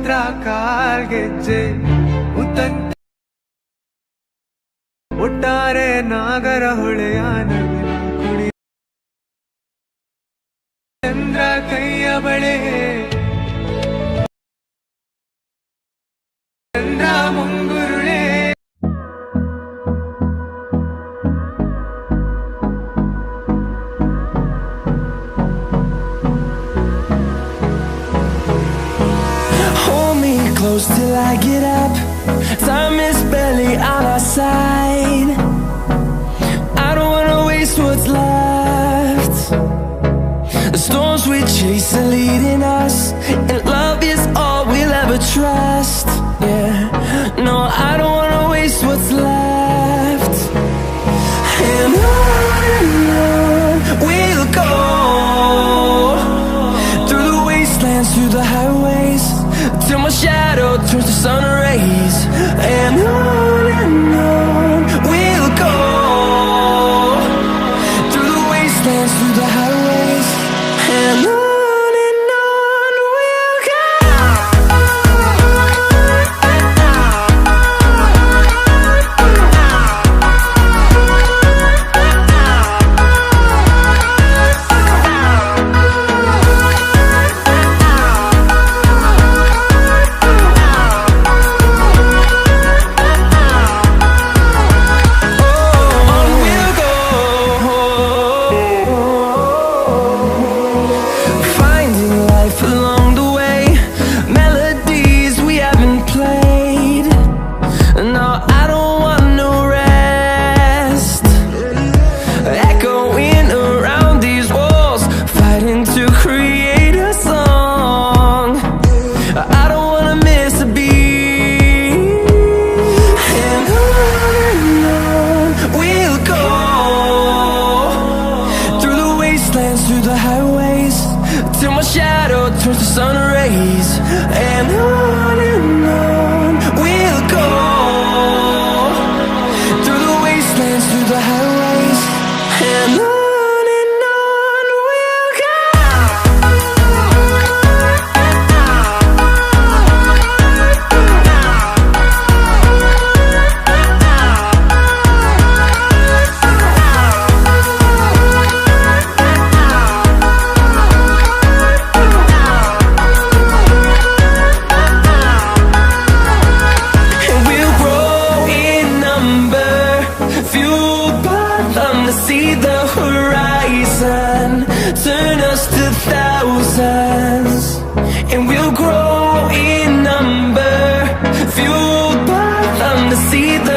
ಯಂತ್ರ ಕಾಲ್ಗೆಜ್ಜೆ ಮುತ್ತಂತೆ ಒಟ್ಟಾರೆ ನಾಗರ ಹೊಳೆಯ ನಡುವೆ ಕುಡಿ ಚಂದ್ರ ಕೈಯ ಬಳೆ ಚಂದ್ರ ಮುಂಗುರುಳೆ Close till I get up. Time is barely on our side. I don't wanna waste what's left. The storms we chase are leading us, and love is all we'll ever trust. Yeah, no, I don't wanna waste what's left. And on we'll go, through the wastelands, through the highways, till my shadow turns to sun rays. And on we'll go, through the wastelands, through the highways, and on we'll go. Through the highways, till my shadow turns to sun rays. And on we'll go, through the wastelands, through the highways, and on we'll go. See the horizon, turn us to thousands, and we'll grow in number, fueled by them to see the